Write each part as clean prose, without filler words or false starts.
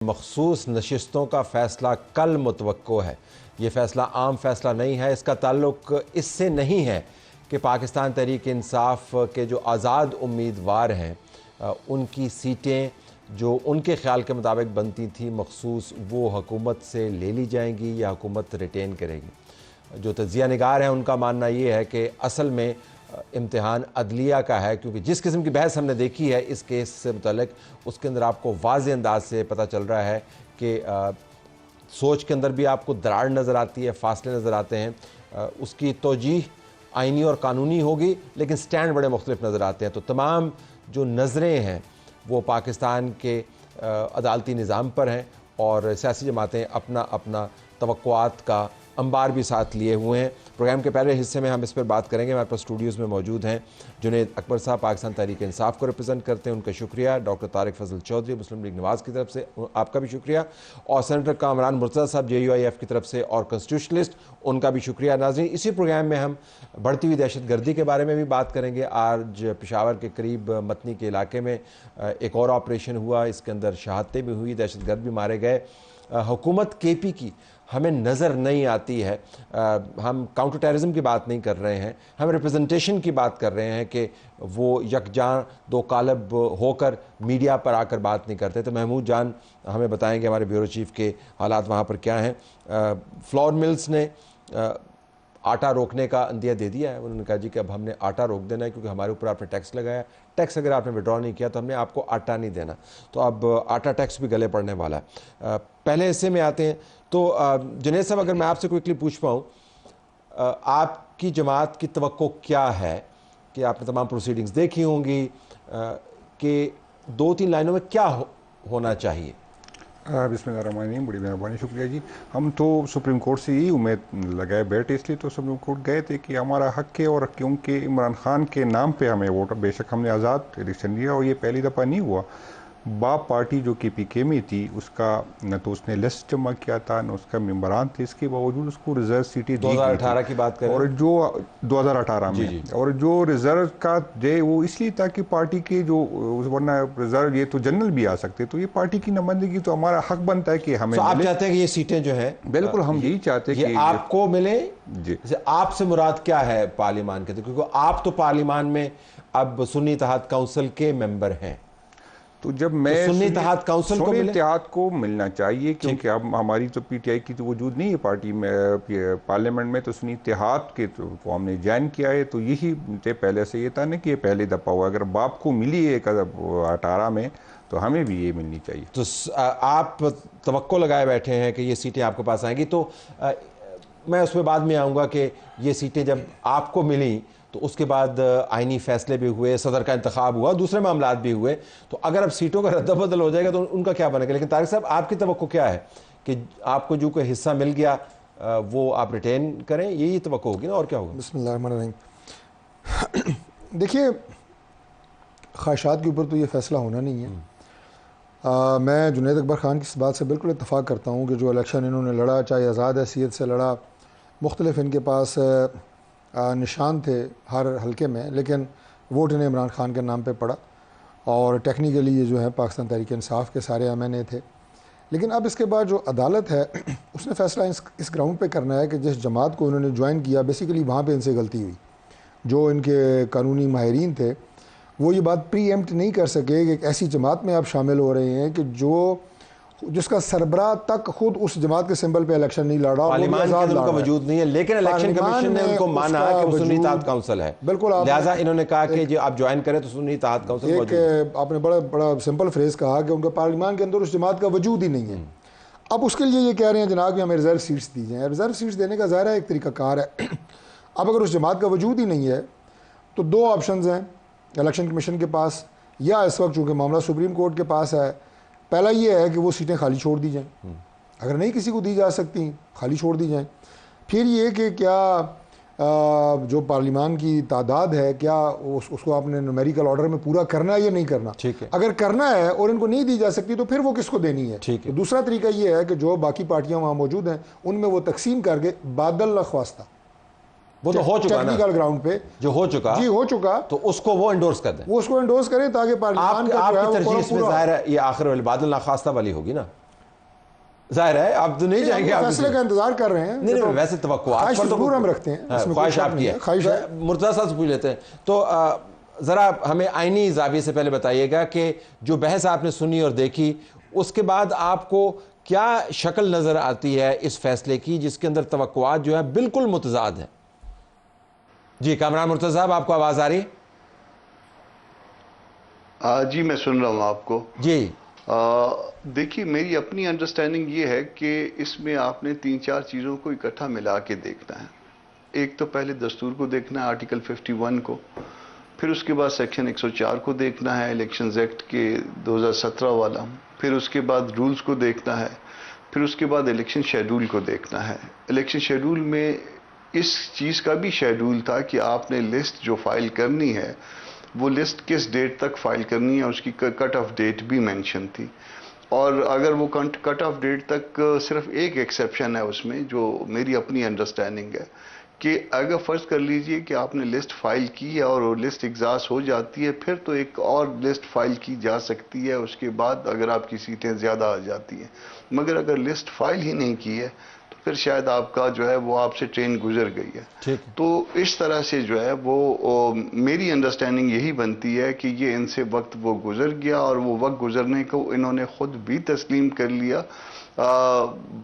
مخصوص نشستوں کا فیصلہ کل متوقع ہے۔ یہ فیصلہ عام فیصلہ نہیں ہے، اس کا تعلق اس سے نہیں ہے کہ پاکستان تحریک انصاف کے جو آزاد امیدوار ہیں ان کی سیٹیں جو ان کے خیال کے مطابق بنتی تھیں مخصوص وہ حکومت سے لے لی جائیں گی یا حکومت ریٹین کرے گی۔ جو تجزیہ نگار ہیں ان کا ماننا یہ ہے کہ اصل میں امتحان عدلیہ کا ہے، کیونکہ جس قسم کی بحث ہم نے دیکھی ہے اس کیس سے متعلق، اس کے اندر آپ کو واضح انداز سے پتہ چل رہا ہے کہ سوچ کے اندر بھی آپ کو دراڑ نظر آتی ہے، فاصلے نظر آتے ہیں۔ اس کی توجیہ آئینی اور قانونی ہوگی لیکن سٹینڈ بڑے مختلف نظر آتے ہیں۔ تو تمام جو نظریں ہیں وہ پاکستان کے عدالتی نظام پر ہیں اور سیاسی جماعتیں اپنا اپنا توقعات کا انبار بھی ساتھ لیے ہوئے ہیں۔ پروگرام کے پہلے حصے میں ہم اس پر بات کریں گے۔ ہمارے پاس اسٹوڈیوز میں موجود ہیں جنید اکبر صاحب، پاکستان تحریک انصاف کو ریپرزینٹ کرتے ہیں، ان کا شکریہ۔ ڈاکٹر طارق فضل چودھری مسلم لیگ نواز کی طرف سے، آپ کا بھی شکریہ۔ اور سینیٹر کامران مرتضیٰ صاحب JUIF کی طرف سے اور کنسٹیٹیوشنلسٹ، ان کا بھی شکریہ۔ ناظرین، اسی پروگرام میں ہم بڑھتی ہوئی دہشت گردی کے بارے میں بھی بات کریں گے۔ آج پشاور کے قریب متنی کے علاقے میں ایک اور آپریشن ہوا، اس کے اندر شہادتیں بھی ہوئی، دہشت گرد بھی مارے گئے۔ حکومت KP کی ہمیں نظر نہیں آتی ہے۔ ہم کاؤنٹر ٹیررزم کی بات نہیں کر رہے ہیں، ہم ریپرزنٹیشن کی بات کر رہے ہیں کہ وہ یکجاں دو قالب ہو کر میڈیا پر آ کر بات نہیں کرتے۔ تو محمود جان ہمیں بتائیں گے ہمارے بیورو چیف کے حالات وہاں پر کیا ہیں۔ فلور ملز نے آٹا روکنے کا عندیہ دے دیا ہے۔ انہوں نے کہا جی کہ اب ہم نے آٹا روک دینا ہے کیونکہ ہمارے اوپر آپ نے ٹیکس لگایا، ٹیکس اگر آپ نے وڈرا نہیں کیا تو ہم نے آپ کو آٹا نہیں دینا۔ تو اب آٹا ٹیکس بھی گلے پڑنے والا ہے۔ پہلے حصے میں آتے ہیں تو جنید صاحب، اگر میں آپ سے کوئکلی پوچھ پاؤں، آپ کی جماعت کی توقع کیا ہے کہ آپ نے تمام پروسیڈنگز دیکھی ہوں گی کہ 2-3 لائنوں میں کیا ہونا چاہیے؟ بسم اللہ الرحمن الرحیم، بڑی مہربانی، شکریہ جی۔ ہم تو سپریم کورٹ سے یہی امید لگائے بیٹھے، اس لیے تو سپریم کورٹ گئے تھے کہ ہمارا حق ہے، اور کیونکہ عمران خان کے نام پہ ہمیں ووٹ، بے شک ہم نے آزاد الیکشن لیا اور یہ پہلی دفعہ نہیں ہوا۔ باپ پارٹی جو KPK میں تھی اس کا نہ تو اس نے لسٹ جمع کیا تھا نہ اس کا ممبران تھے، اس کے باوجود اس کو ریزرو سیٹیں دی گئی 2018 کی بات کریں، اور جو 2018 میں اور جو ریزرو کا دے وہ اس لیے تھا کہ پارٹی کے جو، ورنہ ریزرو یہ تو جنرل بھی آ سکتے، تو یہ پارٹی کی نمائندگی تو ہمارا حق بنتا ہے کہ ہمیں آپ چاہتے ہیں کہ یہ سیٹیں جو ہیں بالکل ہم یہی چاہتے ہیں کہ یہ آپ کو ملے۔ جی، آپ سے مراد کیا ہے پارلیمان کے؟ کیونکہ آپ تو پارلیمان میں اب سنی اتحاد کونسل کے ممبر ہیں، تو جب میں سنی اتحاد کونسل کو سنی اتحاد کو ملنا چاہیے، کیونکہ اب ہماری تو PTI کی تو وجود نہیں ہے پارٹی میں، پارلیمنٹ میں، تو سنی اتحاد کے کو ہم نے جوائن کیا ہے۔ تو یہی پہلے سے یہ تھا نا کہ یہ پہلی دفعہ ہوا، اگر باپ کو ملی ہے 18 میں تو ہمیں بھی یہ ملنی چاہیے۔ تو آپ توقع لگائے بیٹھے ہیں کہ یہ سیٹیں آپ کے پاس آئیں گی، تو میں اس میں بعد میں آؤں گا کہ یہ سیٹیں جب آپ کو ملیں تو اس کے بعد آئینی فیصلے بھی ہوئے، صدر کا انتخاب ہوا، دوسرے معاملات بھی ہوئے، تو اگر اب سیٹوں کا رد و بدل ہو جائے گا تو ان کا کیا بنے گا؟ لیکن طارق صاحب، آپ کی توقع کیا ہے کہ آپ کو جو کوئی حصہ مل گیا وہ آپ ریٹین کریں، یہی توقع ہوگی نا، اور کیا ہوگا؟ بسم اللہ الرحمن الرحیم۔ دیکھیے، خواہشات کے اوپر تو یہ فیصلہ ہونا نہیں ہے۔ میں جنید اکبر خان کی اس بات سے بالکل اتفاق کرتا ہوں کہ جو الیکشن انہوں نے لڑا، چاہے آزاد حیثیت سے لڑا، مختلف ان کے پاس نشان تھے ہر حلقے میں، لیکن ووٹ انہیں عمران خان کے نام پہ پڑا، اور ٹیکنیکلی یہ جو ہے پاکستان تحریک انصاف کے سارے MNA تھے۔ لیکن اب اس کے بعد جو عدالت ہے اس نے فیصلہ اس گراؤنڈ پہ کرنا ہے کہ جس جماعت کو انہوں نے جوائن کیا، بیسیکلی وہاں پہ ان سے غلطی ہوئی۔ جو ان کے قانونی ماہرین تھے وہ یہ بات پری ایمپٹ نہیں کر سکے کہ ایک ایسی جماعت میں آپ شامل ہو رہے ہیں کہ جس کا سربراہ تک خود اس جماعت کے سمبل پہ الیکشن نہیں لڑ رہا، پارلیمان کے اندر ان کا وجود نہیں ہے، لیکن الیکشن کمیشن نے ان کو مانا کہ وہ سنی اتحاد کونسل ہے، بالکل، لہٰذا انہوں نے کہا کہ آپ جوائن کریں تو سنی اتحاد کونسل موجود ہے۔ آپ نے بڑا سمپل فریز کہا کہ ان کا پارلیمان کے اندر اس جماعت کا وجود ہی نہیں ہے۔ اب اس کے لیے یہ کہہ رہے ہیں جناب کہ ہمیں ریزرو سیٹس دی جائیں۔ ریزرو سیٹس دینے کا ظاہر ہے ایک طریقہ کار ہے۔ اب اگر اس جماعت کا وجود ہی نہیں ہے تو 2 آپشنز ہیں الیکشن کمیشن کے پاس، یا اس وقت چونکہ معاملہ سپریم کورٹ کے پاس ہے، پہلا یہ ہے کہ وہ سیٹیں خالی چھوڑ دی جائیں، اگر نہیں کسی کو دی جا سکتی خالی چھوڑ دی جائیں۔ پھر یہ کہ کیا جو پارلیمان کی تعداد ہے کیا اس کو آپ نے نومیریکل آرڈر میں پورا کرنا ہے یا نہیں کرنا؟ اگر کرنا ہے اور ان کو نہیں دی جا سکتی تو پھر وہ کس کو دینی ہے؟ دوسرا طریقہ یہ ہے کہ جو باقی پارٹیاں وہاں موجود ہیں ان میں وہ تقسیم کر کے بادل نخواستہ، وہ تو ہو چکا نا ٹیکنیکل گراؤنڈ پہ جو ہو چکا، جی ہو چکا، تو اس کو وہ انڈورس کر دیں، وہ اس کو انڈورس کریں تاکہ پارلیمان آپ کی ترجیح اس میں ظاہر ہے یہ آخر والی بادل ناخواستہ والی ہوگی نا؟ ظاہر ہے آپ تو نہیں چاہیں گے، آپ فیصلے کا انتظار کر رہے ہیں. نہیں ویسے توقعات پر تو ضرور ہم رکھتے ہیں، خواہش آپ کی ہے. مرتضیٰ صاحب سے پوچھ لیتے ہیں تو ذرا ہمیں آئینی زاویے سے پہلے بتائیے گا کہ جو بحث آپ نے سنی اور دیکھی اس کے بعد آپ کو کیا شکل نظر آتی ہے اس فیصلے کی جس کے اندر توقعات جو ہیں بالکل متضاد ہیں؟ جی کامران مرتضیٰ صاحب آپ کو آواز آ رہی ہے؟ جی میں سن رہا ہوں آپ کو. جی دیکھیے میری اپنی انڈرسٹینڈنگ یہ ہے کہ اس میں آپ نے 3-4 چیزوں کو اکٹھا ملا کے دیکھنا ہے. ایک تو پہلے دستور کو دیکھنا ہے، آرٹیکل 51 کو، پھر اس کے بعد سیکشن 104 کو دیکھنا ہے الیکشنز ایکٹ کے 2017 والا، پھر اس کے بعد رولز کو دیکھنا ہے، پھر اس کے بعد الیکشن شیڈول کو دیکھنا ہے. الیکشن شیڈول میں اس چیز کا بھی شیڈول تھا کہ آپ نے لسٹ جو فائل کرنی ہے وہ لسٹ کس ڈیٹ تک فائل کرنی ہے، اس کی کٹ آف ڈیٹ بھی مینشن تھی. اور اگر وہ کٹ آف ڈیٹ تک صرف ایک ایکسیپشن ہے اس میں جو میری اپنی انڈرسٹینڈنگ ہے کہ اگر فرض کر لیجئے کہ آپ نے لسٹ فائل کی ہے اور وہ لسٹ ایگزاسٹ ہو جاتی ہے، پھر تو ایک اور لسٹ فائل کی جا سکتی ہے اس کے بعد اگر آپ کی سیٹیں زیادہ آ جاتی ہیں. مگر اگر لسٹ فائل ہی نہیں کی ہے تو پھر شاید آپ کا جو ہے وہ آپ سے ٹرین گزر گئی ہے. تو اس طرح سے جو ہے وہ میری انڈرسٹینڈنگ یہی بنتی ہے کہ یہ ان سے وقت وہ گزر گیا اور وہ وقت گزرنے کو انہوں نے خود بھی تسلیم کر لیا.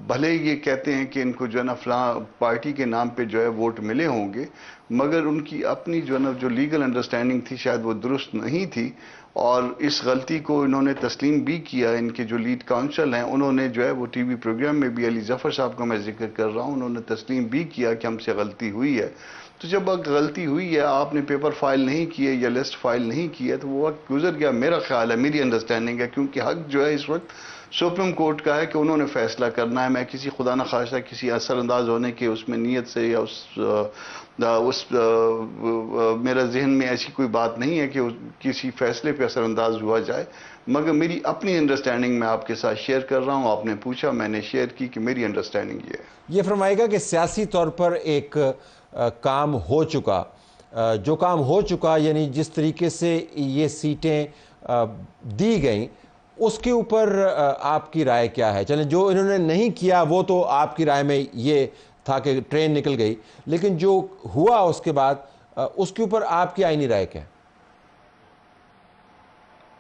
بھلے یہ کہتے ہیں کہ ان کو جو ہے نا فلاں پارٹی کے نام پہ جو ہے ووٹ ملے ہوں گے، مگر ان کی اپنی جو ہے نا جو لیگل انڈرسٹینڈنگ تھی شاید وہ درست نہیں تھی، اور اس غلطی کو انہوں نے تسلیم بھی کیا. ان کے جو لیڈ کاؤنسل ہیں انہوں نے جو ہے وہ ٹی وی پروگرام میں بھی، علی ظفر صاحب کا میں ذکر کر رہا ہوں، انہوں نے تسلیم بھی کیا کہ ہم سے غلطی ہوئی ہے. تو جب غلطی ہوئی ہے، آپ نے پیپر فائل نہیں کیے یا لسٹ فائل نہیں کی ہے، تو وہ وقت گزر گیا. میرا خیال ہے، میری انڈرسٹینڈنگ ہے، کیونکہ حق جو ہے اس وقت سپریم کورٹ کا ہے کہ انہوں نے فیصلہ کرنا ہے. میں کسی خدا نخواستہ کسی اثر انداز ہونے کے اس میں نیت سے یا میرا ذہن میں ایسی کوئی بات نہیں ہے کہ کسی فیصلے پہ اثر انداز ہوا جائے، مگر میری اپنی انڈرسٹینڈنگ میں آپ کے ساتھ شیئر کر رہا ہوں. آپ نے پوچھا، میں نے شیئر کی کہ میری انڈرسٹینڈنگ یہ ہے. یہ فرمائے گا کہ سیاسی طور پر ایک کام ہو چکا، جو کام ہو چکا یعنی جس طریقے سے یہ سیٹیں دی گئیں اس کے اوپر آپ کی رائے کیا ہے؟ چلیں جو انہوں نے نہیں کیا وہ تو آپ کی رائے میں یہ تھا کہ ٹرین نکل گئی، لیکن جو ہوا اس کے بعد اس کے اوپر آپ کی آئینی رائے کیا ہے؟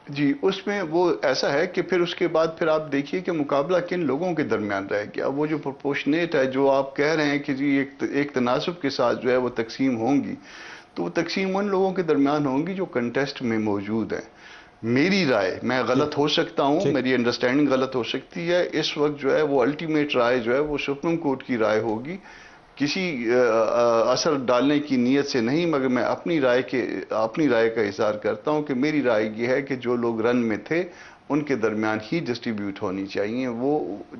جی اس میں وہ ایسا ہے کہ پھر اس کے بعد پھر آپ دیکھیے کہ مقابلہ کن لوگوں کے درمیان رہ گیا. وہ جو پرپورشنیٹ ہے جو آپ کہہ رہے ہیں کہ جی ایک تناسب کے ساتھ جو ہے وہ تقسیم ہوں گی، تو وہ تقسیم ان لوگوں کے درمیان ہوں گی جو کنٹیسٹ میں موجود ہیں. میری رائے، میں غلط ہو سکتا ہوں، میری انڈرسٹینڈنگ غلط ہو سکتی ہے، اس وقت جو ہے وہ الٹیمیٹ رائے جو ہے وہ سپریم کورٹ کی رائے ہوگی. کسی اثر ڈالنے کی نیت سے نہیں، مگر میں اپنی رائے کا اظہار کرتا ہوں کہ میری رائے یہ ہے کہ جو لوگ رن میں تھے ان کے درمیان ہی ڈسٹریبیوٹ ہونی چاہیے. وہ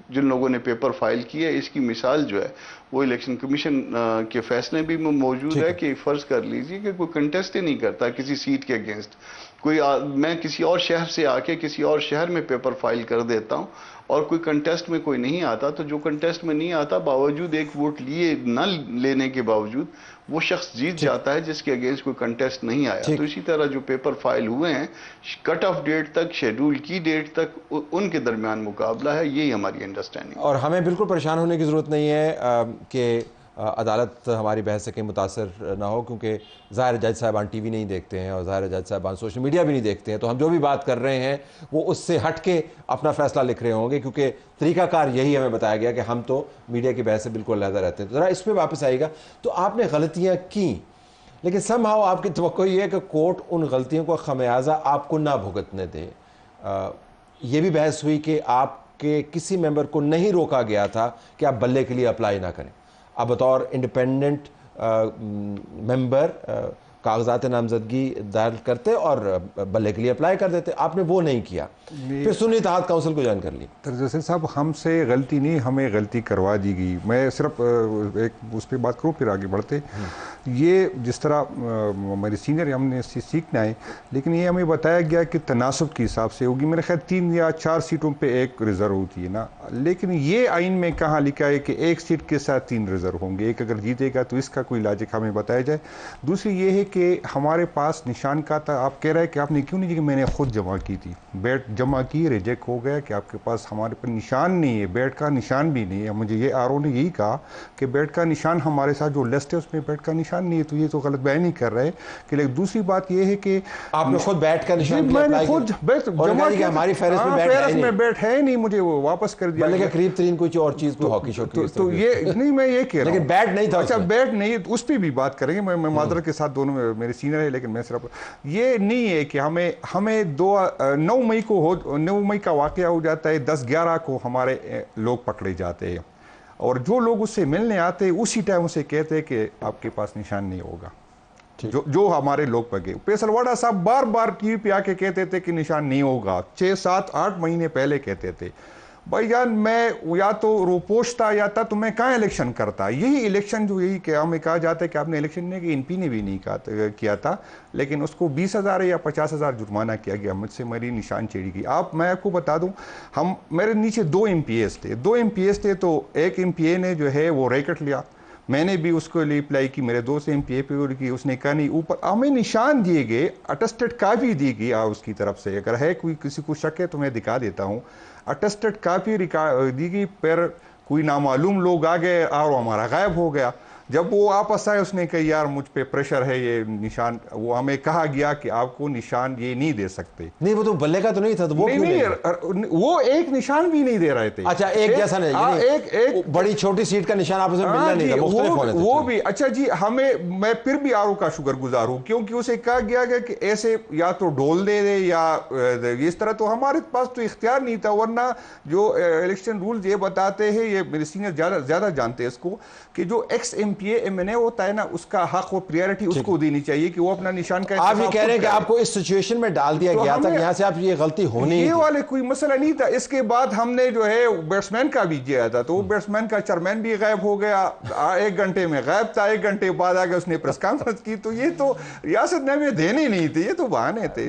جن لوگوں نے پیپر فائل کیا ہے، اس کی مثال جو ہے وہ الیکشن کمیشن کے فیصلے بھی موجود ہے کہ فرض کر لیجئے کہ کوئی کنٹیسٹ ہی نہیں کرتا کسی سیٹ کے اگینسٹ. میں کسی اور شہر سے آ کے کسی اور شہر میں پیپر فائل کر دیتا ہوں اور کوئی کنٹیسٹ میں کوئی نہیں آتا، تو جو کنٹیسٹ میں نہیں آتا باوجود ایک ووٹ نہ لینے کے باوجود وہ شخص جیت جاتا ہے جس کے اگینسٹ کوئی کنٹیسٹ نہیں آیا. تو اسی طرح جو پیپر فائل ہوئے ہیں کٹ آف ڈیٹ تک، شیڈول کی ڈیٹ تک، ان کے درمیان مقابلہ ہے. یہی ہماری انڈرسٹینڈنگ. اور ہمیں بالکل پریشان ہونے کی ضرورت نہیں ہے کہ عدالت ہماری بحث سے کہیں متاثر نہ ہو، کیونکہ ظاہر جج صاحبان ٹی وی نہیں دیکھتے ہیں اور ظاہر جج صاحبان سوشل میڈیا بھی نہیں دیکھتے ہیں، تو ہم جو بھی بات کر رہے ہیں وہ اس سے ہٹ کے اپنا فیصلہ لکھ رہے ہوں گے، کیونکہ طریقہ کار یہی ہمیں بتایا گیا کہ ہم تو میڈیا کی بحث سے بالکل علیحدہ رہتے ہیں. تو ذرا اس پہ واپس آئیے گا. تو آپ نے غلطیاں کیں، لیکن سم ہاؤ آپ کی توقع یہ ہے کہ کورٹ ان غلطیوں کو خمیازہ آپ کو نہ بھگتنے دے. یہ بھی بحث ہوئی کہ آپ کے کسی ممبر کو نہیں روکا گیا تھا کہ آپ بلے کے لیے اپلائی نہ کریں. آپ بطور انڈیپینڈنٹ ممبر کاغذات نامزدگی دائر کرتے اور بلے کے لیے اپلائی کر دیتے. آپ نے وہ نہیں کیا، پھر سنی اتحاد کونسل کو جوائن کر لی. طرز صاحب ہم سے غلطی نہیں، ہمیں غلطی کروا دی گئی. میں صرف ایک اس پہ بات کروں پھر آگے بڑھتے. یہ جس طرح ہمارے سینئر ہم نے سیکھنا ہے، لیکن یہ ہمیں بتایا گیا کہ تناسب کے حساب سے ہوگی. میرے خیال 3 یا 4 سیٹوں پہ ایک ریزرو ہوتی ہے نا، لیکن یہ آئین میں کہاں لکھا ہے کہ ایک سیٹ کے ساتھ 3 ریزرو ہوں گے. ایک اگر جیتے گا تو اس کا کوئی لاجک ہمیں بتایا جائے. دوسری یہ ہے کہ ہمارے پاس نشان کا تھا. آپ کہہ رہے ہیں کہ آپ نے کیوں نہیں، کہ میں نے خود جمع کی تھی، بیٹ جمع کی، ریجیکٹ ہو گیا کہ آپ کے پاس ہمارے پر نشان نہیں ہے، بیٹ کا نشان بھی نہیں ہے. مجھے یہ آر او نے یہی کہا کہ بیٹ کا نشان ہمارے ساتھ جو لسٹ ہے اس میں بیٹ کا نشان نہیں ہے، تو یہ تو غلط بیان نہیں کر رہے. کہ لیکن دوسری بات یہ ہے کہ آپ نے خود بیٹ کا نشان میں نے خود جمع کیا، ہماری فہرست میں بیٹ ہے نہیں، مجھے وہ واپس کر دیا. بلکہ قریب ترین کچھ اور چیز کو ہاکی شوکی تو یہ نہیں، میں یہ کہہ رہا ہوں لیکن بیٹ نہیں تھا. اچھا بیٹ نہیں، اس پہ بھی بات کریں گے. میں معذرت کے ساتھ دونوں میرے سینئر ہے، لیکن میں صرف یہ نہیں ہے کہ ہمیں 9 مئی کا واقعہ ہو جاتا ہے، 10-11 کو ہمارے لوگ پکڑے جاتے ہیں، اور جو لوگ اس سے ملنے آتے ہیں اسی ٹائم اسے کہتے ہیں کہ آپ کے پاس نشان نہیں ہوگا. جو ہمارے لوگ پکڑے، فیصل واڈا صاحب بار بار ٹی وی پہ آ کے کہتے تھے کہ نشان نہیں ہوگا. 6-7-8 مہینے پہلے کہتے تھے. بھائی جان میں یا تو روپوش تھا یا تھا تو میں کہاں الیکشن کرتا. یہی الیکشن جو یہی کہ ہمیں کہا جاتا ہے کہ آپ نے الیکشن نہیں کیا، NP نے بھی نہیں کیا تھا، لیکن اس کو 20,000 یا 50,000 جرمانہ کیا گیا. مجھ سے میری نشان چیڑی گئی. میں آپ کو بتا دوں، میرے نیچے 2 MPs تھے. تو ایک MPA نے جو ہے وہ ریکٹ لیا، میں نے بھی اس کو لیے اپلائی کی، میرے دوست MPA پہ کی، اس نے کہا نہیں. اوپر ہمیں نشان دیے گئے، اٹیسٹڈ کاپی دی گئی اس کی طرف سے. اگر ہے کوئی کسی کو شک ہے تو میں دکھا دیتا ہوں. اٹیسٹڈ کاپی دی گئی، پھر کوئی نامعلوم لوگ آ گئے اور ہمارا غائب ہو گیا. جب وہ واپس آئے اس نے کہا یار مجھ پہ پریشر ہے، یہ نشان، وہ ہمیں کہا گیا کہ آپ کو نشان یہ نہیں دے سکتے. نہیں وہ تو بلے کا تو نہیں تھا، تو وہ نہیں، وہ ایک نشان بھی نہیں دے رہے تھے. اچھا ایک جیسا نہیں، ایک بڑی چھوٹی سیٹ کا نشان آپ سے ملنا نہیں تھا، مختلف ہونے تھے. وہ بھی اچھا جی، میں پھر بھی آر او کا شکر گزار ہوں، کیونکہ اسے کہا گیا کہ ایسے یا تو ڈول دے دے یا اس طرح. تو ہمارے پاس تو اختیار نہیں تھا. ورنہ جو الیکشن رولز یہ بتاتے ہیں، یہ میرے سینئر زیادہ جانتے ہیں اس کو، کہ جو ایکس MPA MNA ہوتا ہے نا، اس کا حق و پریارٹی اس کو دینی چاہیے کہ وہ اپنا نشان کا. آپ یہ کہہ رہے ہیں کہ آپ کو اس سچویشن میں ڈال دیا گیا تھا کہ یہاں سے آپ یہ غلطی ہونی، یہ والے کوئی مسئلہ نہیں تھا. اس کے بعد ہم نے جو ہے بیٹسمین کا بھی کیا تھا، تو وہ بیٹسمین کا چیئرمین بھی غائب ہو گیا. 1 گھنٹے میں غائب تھا، 1 گھنٹے بعد آ کے اس نے پریس کانفرنس کی. تو یہ تو ریاست نے ہمیں دینے نہیں تھے، یہ تو بہانے تھے.